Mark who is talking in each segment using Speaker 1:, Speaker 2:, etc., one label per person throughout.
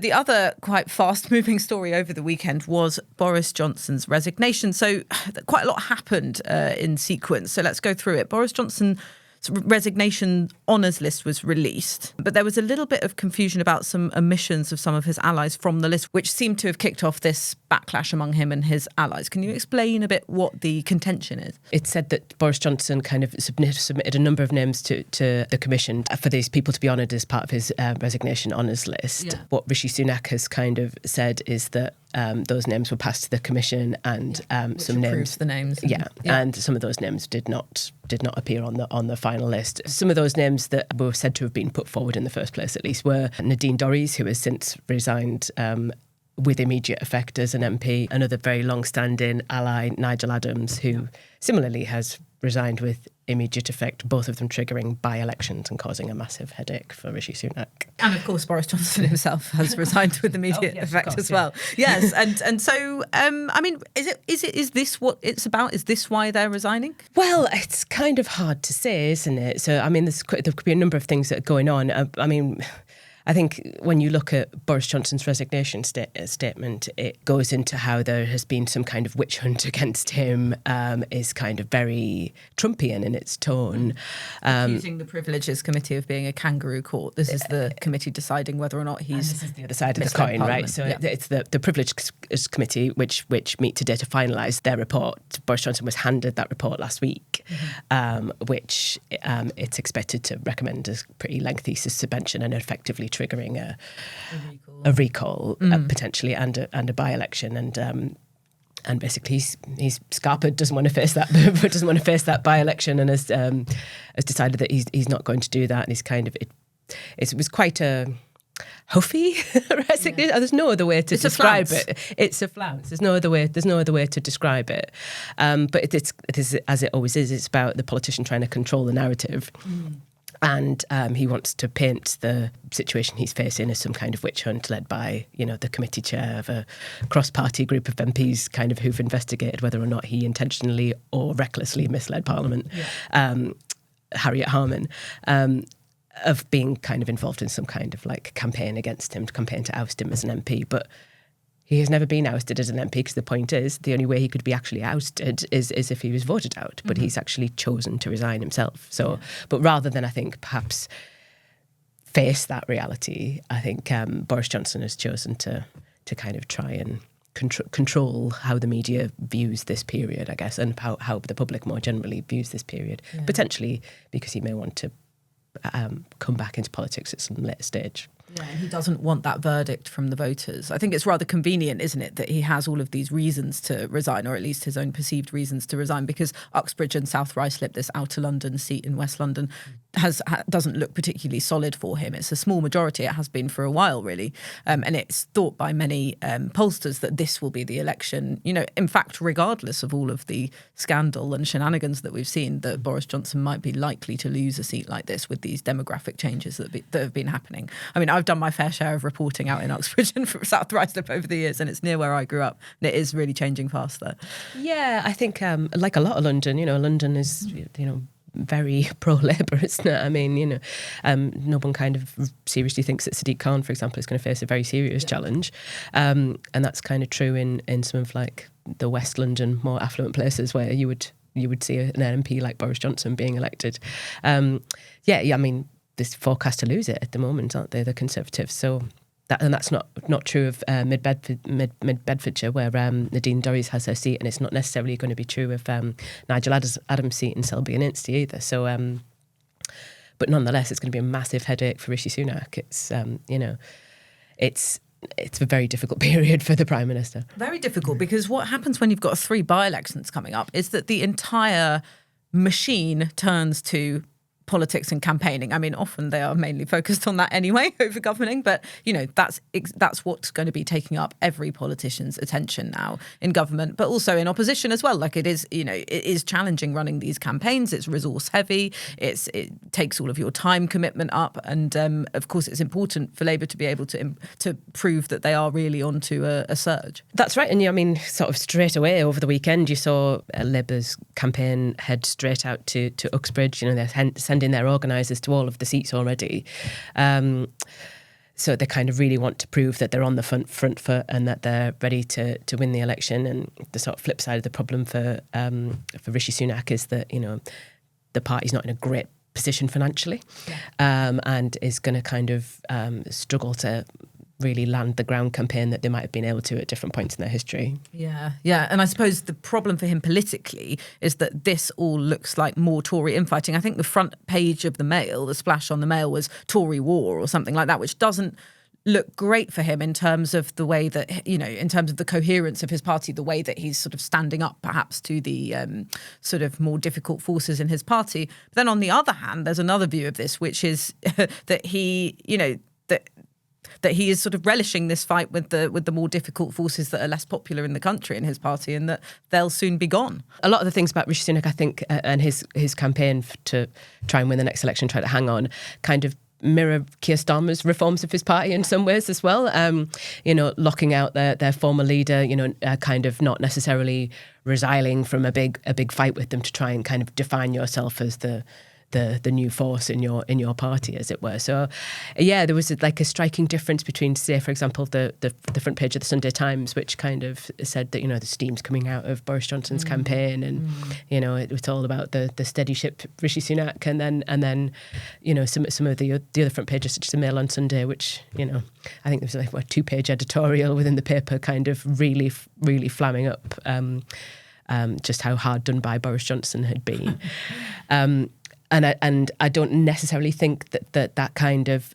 Speaker 1: The other quite fast-moving story over the weekend was Boris Johnson's resignation. So quite a lot happened in sequence. So let's go through it. Boris Johnson's resignation honours list was released, but there was a little bit of confusion about some omissions of some of his allies from the list, which seemed to have kicked off this backlash among him and his allies. Can you explain a bit what the contention is?
Speaker 2: It said that Boris Johnson kind of submitted a number of names to the Commission for these people to be honoured as part of his resignation honours list. Yeah. What Rishi Sunak has kind of said is that those names were passed to the Commission, and some names,
Speaker 1: the names,
Speaker 2: and some of those names did not appear on the final list. Some of those names that were said to have been put forward in the first place, at least, were Nadine, Dorries, who has since resigned with immediate effect as an MP. Another very long-standing ally, Nigel, who similarly has resigned with immediate effect, both of them triggering by-elections and causing a massive headache for Rishi Sunak.
Speaker 1: And of course, Boris Johnson himself has resigned with immediate effect as well. Yes, and so I mean, is this what it's about? Is this why they're resigning?
Speaker 2: Well, it's kind of hard to say, isn't it? So I mean, there could be a number of things that are going on. I think when you look at Boris Johnson's resignation statement, it goes into how there has been some kind of witch hunt against him, is kind of very Trumpian in its tone.
Speaker 1: Accusing the Privileges Committee of being a kangaroo court. This is the committee deciding whether or not he's...
Speaker 2: This is the other side of the coin, right? So it's the Privileges Committee which meet today to finalise their report. Boris Johnson was handed that report last week, which it's expected to recommend a pretty lengthy suspension and effectively triggering a recall potentially and a by-election, and basically he's scarpered, doesn't want to face that by-election, and has decided that he's not going to do that, and he's kind of it was quite a huffy resignation. There's no other way to describe it. It's a flounce. There's no other way to describe it. But it is, as it always is, it's about the politician trying to control the narrative. And he wants to paint the situation he's facing as some kind of witch hunt led by, the committee chair of a cross-party group of MPs kind of who've investigated whether or not he intentionally or recklessly misled Parliament, Harriet Harman, of being kind of involved in some kind of like campaign against him, to campaign to oust him as an MP. But he has never been ousted as an MP, because the point is, the only way he could be actually ousted is if he was voted out. But he's actually chosen to resign himself. So, but rather than, I think, perhaps face that reality, I think Boris Johnson has chosen to kind of try and control how the media views this period, I guess, and how the public more generally views this period. Potentially because he may want to come back into politics at some later stage.
Speaker 1: Yeah, and he doesn't want that verdict from the voters. I think it's rather convenient, isn't it, that he has all of these reasons to resign, or at least his own perceived reasons to resign, because Uxbridge and South Ruislip, this outer London seat in West London, doesn't look particularly solid for him. It's a small majority. It has been for a while, really. And it's thought by many pollsters that this will be the election. In fact, regardless of all of the scandal and shenanigans that we've seen, that Boris Johnson might be likely to lose a seat like this with these demographic changes that have been happening. I mean, I've done my fair share of reporting out in Uxbridge and South Ruislip over the years, and it's near where I grew up, and it is really changing fast there.
Speaker 2: Yeah, I think like a lot of London, London is, very pro-Labour, isn't it? I mean, no one kind of seriously thinks that Sadiq Khan, for example, is going to face a very serious challenge. And that's kind of true in some of like the West London, more affluent places where you would see an MP like Boris Johnson being elected. I mean, this forecast to lose it at the moment, aren't they, the Conservatives? So that's not true of Mid Bedfordshire, where Nadine, Dorries has her seat, and it's not necessarily going to be true of Nigel Adams' seat in Selby and Instey either. So, but nonetheless, it's going to be a massive headache for Rishi Sunak. It's a very difficult period for the Prime Minister.
Speaker 1: Very difficult, because what happens when you've got 3 by-elections coming up is that the entire machine turns to politics and campaigning. I mean, often they are mainly focused on that anyway, over governing, but that's what's going to be taking up every politician's attention now in government, but also in opposition as well. Like it is challenging running these campaigns. It's resource heavy. It takes all of your time commitment up, and of course it's important for Labour to be able to prove that they are really onto a surge.
Speaker 2: That's right, and I mean, sort of straight away over the weekend, you saw Labour's campaign head straight out to Uxbridge. They're sending their organisers to all of the seats already. So they kind of really want to prove that they're on the front foot and that they're ready to win the election. And the sort of flip side of the problem for Rishi Sunak is that, the party's not in a great position financially, and is going to kind of struggle to really land the ground campaign that they might have been able to at different points in their history.
Speaker 1: Yeah. And I suppose the problem for him politically is that this all looks like more Tory infighting. I think the front page of the Mail, the splash on the Mail, was Tory war or something like that, which doesn't look great for him in terms of the way that, in terms of the coherence of his party, the way that he's sort of standing up perhaps to the sort of more difficult forces in his party. But then on the other hand, there's another view of this, which is that he, that he is sort of relishing this fight with the more difficult forces that are less popular in the country in his party, and that they'll soon be gone.
Speaker 2: A lot of the things about Rishi Sunak, I think, and his campaign to try and win the next election, try to hang on, kind of mirror Keir Starmer's reforms of his party in some ways as well. Locking out their former leader, kind of not necessarily resiling from a big fight with them to try and kind of define yourself as the new force in your party, as it were. So, yeah, there was like a striking difference between, say, for example, the front page of the Sunday Times, which kind of said that the steam's coming out of Boris Johnson's campaign, and it was all about the steady ship Rishi Sunak, and then some of the other front pages, such as the Mail on Sunday, which I think there was like a 2-page editorial within the paper, kind of really flamming up just how hard done by Boris Johnson had been. And I don't necessarily think that kind of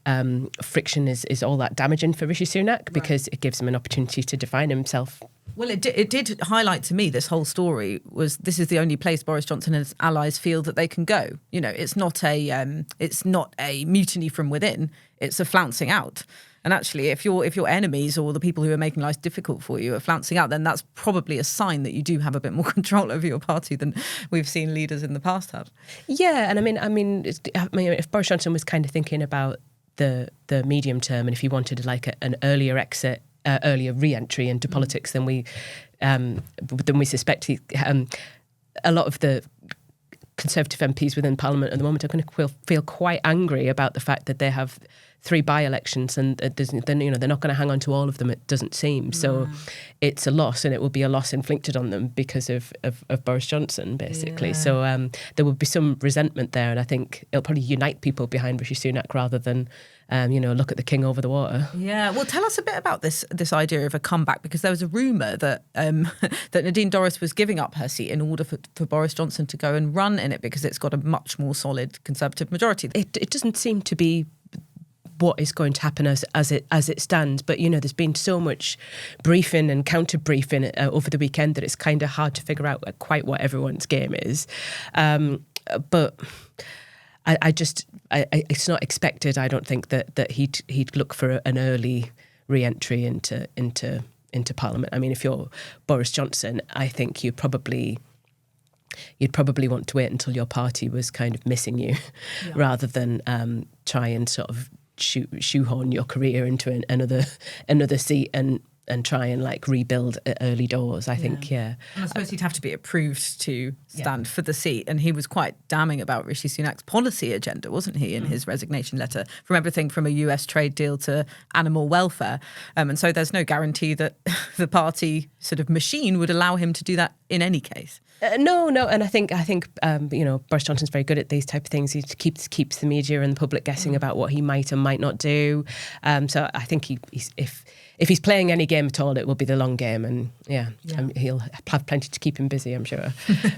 Speaker 2: friction is all that damaging for Rishi Sunak, because it gives him an opportunity to define himself.
Speaker 1: Well, it did highlight to me, this whole story was, this is the only place Boris Johnson and his allies feel that they can go. It's not a mutiny from within. It's a flouncing out. And actually, if your enemies or the people who are making life difficult for you are flouncing out, then that's probably a sign that you do have a bit more control over your party than we've seen leaders in the past have.
Speaker 2: Yeah, and I mean, if Boris Johnson was kind of thinking about the medium term, and if he wanted like an earlier exit, earlier re-entry into politics, then we suspect a lot of the Conservative MPs within Parliament at the moment are going to feel quite angry about the fact that they have 3 by-elections, and they're not going to hang on to all of them, it doesn't seem. So it's a loss, and it will be a loss inflicted on them because of Boris Johnson, basically. Yeah. So there will be some resentment there, and I think it'll probably unite people behind Rishi Sunak rather than look at the king over the water.
Speaker 1: Yeah, well, tell us a bit about this idea of a comeback, because there was a rumour that that Nadine Dorries was giving up her seat in order for Boris Johnson to go and run in it, because it's got a much more solid Conservative majority.
Speaker 2: It doesn't seem to be what is going to happen as it stands, but there's been so much briefing and counter briefing over the weekend that it's kind of hard to figure out quite what everyone's game is. But it's not expected. I don't think that he'd look for an early re-entry into Parliament. I mean, if you're Boris Johnson, I think you'd probably want to wait until your party was kind of missing you, rather than try and sort of shoehorn your career into another seat and try and like rebuild at early doors. I think, yeah.
Speaker 1: And I suppose he'd have to be approved to stand for the seat. And he was quite damning about Rishi Sunak's policy agenda, wasn't he, in his resignation letter, from everything from a US trade deal to animal welfare. And so there's no guarantee that the party sort of machine would allow him to do that in any case.
Speaker 2: No, and I think Boris Johnson's very good at these type of things. He keeps the media and the public guessing about what he might and might not do. So I think if he's playing any game at all, it will be the long game, and he'll have plenty to keep him busy, I'm sure,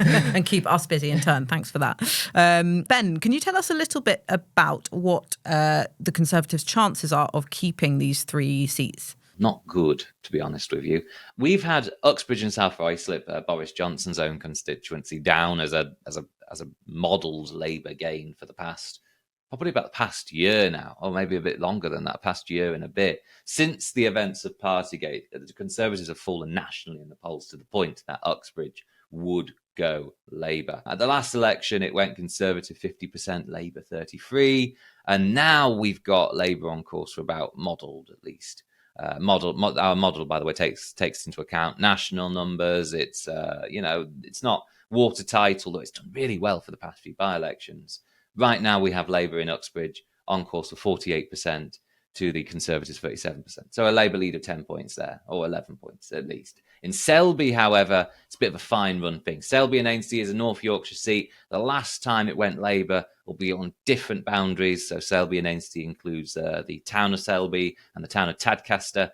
Speaker 1: and keep us busy in turn. Thanks for that, Ben. Can you tell us a little bit about what the Conservatives' chances are of keeping these 3 seats?
Speaker 3: Not good, to be honest with you. We've had Uxbridge and South Ruislip, Boris Johnson's own constituency, down as a modelled Labour gain for probably about the past year now, or maybe a bit longer than that, past year and a bit. Since the events of Partygate, the Conservatives have fallen nationally in the polls to the point that Uxbridge would go Labour. At the last election, it went Conservative 50%, Labour 33%, and now we've got Labour on course for about modelled, at least. Our model, by the way, takes into account national numbers. It's it's not watertight, although it's done really well for the past few by-elections. Right now, we have Labour in Uxbridge on course for 48%, to the Conservatives' 37%. So a Labour lead of 10 points there, or 11 points at least. In Selby, however, it's a bit of a fine-run thing. Selby and Ainsty is a North Yorkshire seat. The last time it went Labour will be on different boundaries. So Selby and Ainsty includes the town of Selby and the town of Tadcaster.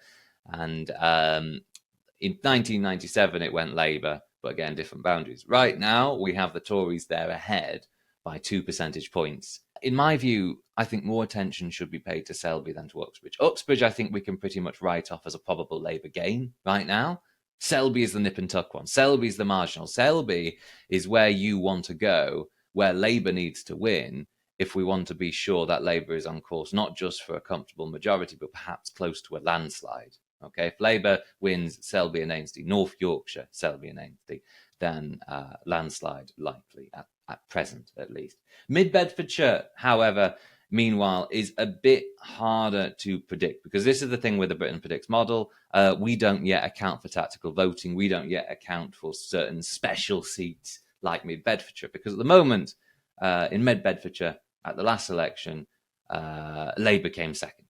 Speaker 3: And in 1997, it went Labour, but again, different boundaries. Right now, we have the Tories there ahead by 2 percentage points. In my view, I think more attention should be paid to Selby than to Uxbridge. Uxbridge, I think we can pretty much write off as a probable Labour gain right now. Selby is the nip and tuck one. Selby is the marginal. Selby is where you want to go, where Labour needs to win if we want to be sure that Labour is on course, not just for a comfortable majority, but perhaps close to a landslide. Okay, if Labour wins Selby and Ainsty, North Yorkshire, Selby and Ainsty, then landslide likely at present, at least. Mid-Bedfordshire, however, meanwhile, is a bit harder to predict because this is the thing with the Britain Predicts model. We don't yet account for tactical voting. We don't yet account for certain special seats like Mid-Bedfordshire because at the moment, in Mid-Bedfordshire, at the last election, Labour came second.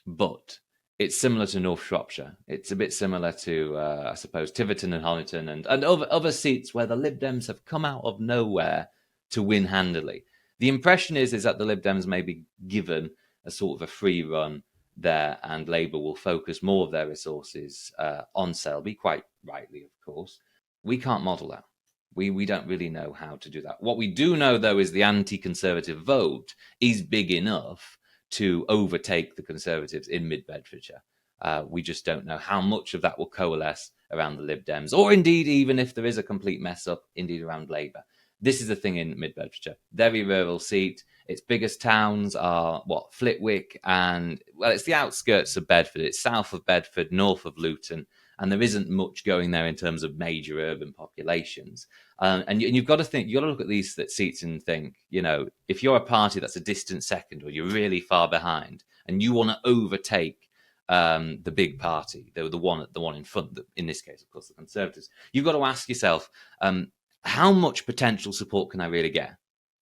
Speaker 3: But it's similar to North Shropshire. It's a bit similar to, I suppose, Tiverton and Honiton and other seats where the Lib Dems have come out of nowhere to win handily. The impression is that the Lib Dems may be given a sort of a free run there and Labour will focus more of their resources on Selby, quite rightly, of course. We can't model that. We don't really know how to do that. What we do know, though, is the anti-Conservative vote is big enough to overtake the Conservatives in Mid-Bedfordshire. We just don't know how much of that will coalesce around the Lib Dems, or indeed, even if there is a complete mess-up, indeed around Labour. This is the thing in Mid-Bedfordshire. Very rural seat. Its biggest towns are, Flitwick and, it's the outskirts of Bedford. It's south of Bedford, north of Luton, and there isn't much going there in terms of major urban populations. And you've got to think, you've got to look at these seats and think, if you're a party that's a distant second or you're really far behind and you want to overtake the big party, the one in front, in this case, of course, the Conservatives, you've got to ask yourself, how much potential support can I really get?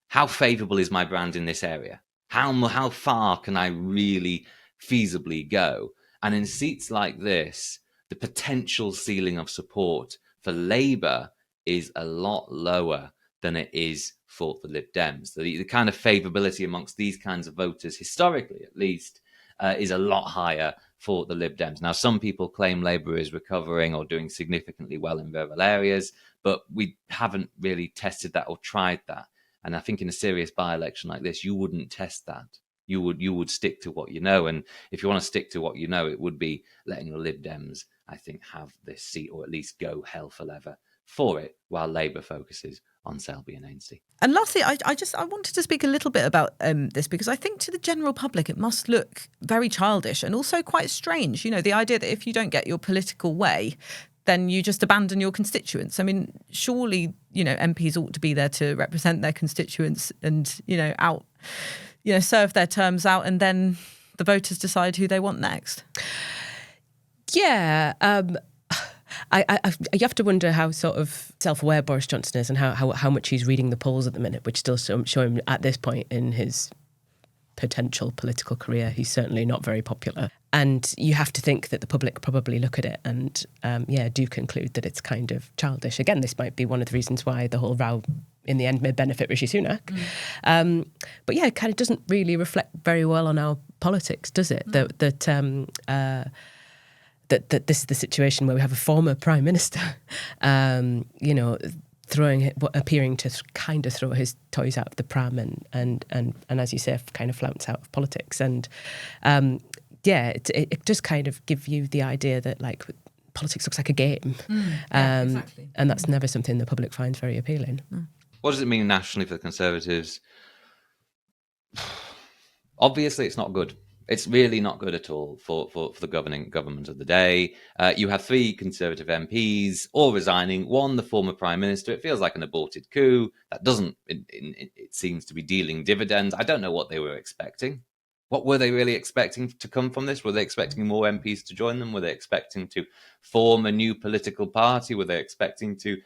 Speaker 3: How favourable is my brand in this area? How far can I really feasibly go? And in seats like this, the potential ceiling of support for Labour is a lot lower than it is for the Lib Dems. The kind of favourability amongst these kinds of voters, historically at least, is a lot higher for the Lib Dems. Now, some people claim Labour is recovering or doing significantly well in rural areas, but we haven't really tested that or tried that. And I think in a serious by-election like this, you wouldn't test that. You would stick to what you know. And if you want to stick to what you know, it would be letting the Lib Dems, I think, have this seat or at least go hell for leather for it while Labour focuses on Selby and Ainsty.
Speaker 1: And lastly, I wanted to speak a little bit about this because I think to the general public it must look very childish and also quite strange. The idea that if you don't get your political way, then you just abandon your constituents. I mean, surely, MPs ought to be there to represent their constituents and, serve their terms out and then the voters decide who they want next.
Speaker 2: Yeah. You have to wonder how sort of self-aware Boris Johnson is and how much he's reading the polls at the minute, which still show him at this point in his potential political career. He's certainly not very popular. And you have to think that the public probably look at it and, do conclude that it's kind of childish. Again, this might be one of the reasons why the whole row in the end may benefit Rishi Sunak. But it kind of doesn't really reflect very well on our politics, does it? That this is the situation where we have a former Prime Minister, appearing to kind of throw his toys out of the pram and as you say, kind of flounce out of politics. And it just kind of give you the idea that like politics looks like a game. Exactly. And that's never something the public finds very appealing.
Speaker 3: What does it mean nationally for the Conservatives? Obviously, it's not good. It's really not good at all for the governing government of the day. You have 3 Conservative MPs all resigning, one the former Prime Minister. It feels like an aborted coup. That doesn't, it seems to be dealing dividends. I don't know what they were expecting. What were they really expecting to come from this? Were they expecting more MPs to join them? Were they expecting to form a new political party? Were they expecting to,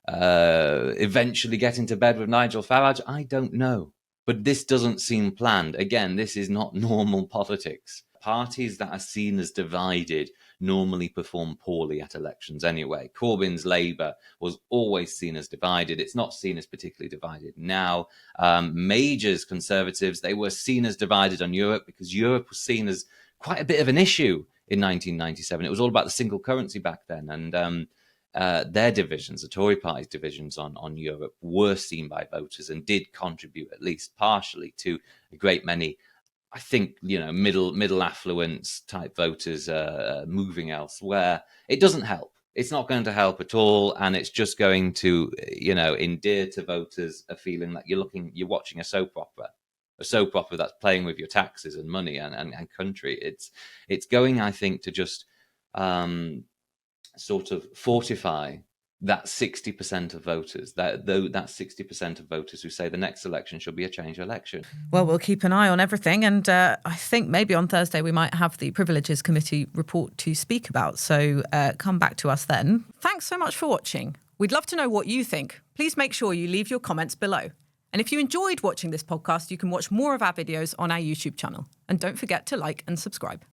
Speaker 3: eventually get into bed with Nigel Farage? I don't know. But this doesn't seem planned. Again, this is not normal politics. Parties that are seen as divided normally perform poorly at elections anyway. Corbyn's Labour was always seen as divided. It's not seen as particularly divided now. Major's Conservatives, they were seen as divided on Europe because Europe was seen as quite a bit of an issue in 1997. It was all about the single currency back then. And their divisions, the Tory party's divisions on Europe, were seen by voters and did contribute, at least partially, to a great many, I think, middle affluence type voters moving elsewhere. It doesn't help. It's not going to help at all, and it's just going to, endear to voters a feeling that you're watching a soap opera that's playing with your taxes and money and country. It's going, I think, to just sort of fortify that 60% of voters, that 60% of voters who say the next election should be a change election.
Speaker 1: Well, we'll keep an eye on everything. And I think maybe on Thursday we might have the Privileges Committee report to speak about. So come back to us then. Thanks so much for watching. We'd love to know what you think. Please make sure you leave your comments below. And if you enjoyed watching this podcast, you can watch more of our videos on our YouTube channel. And don't forget to like and subscribe.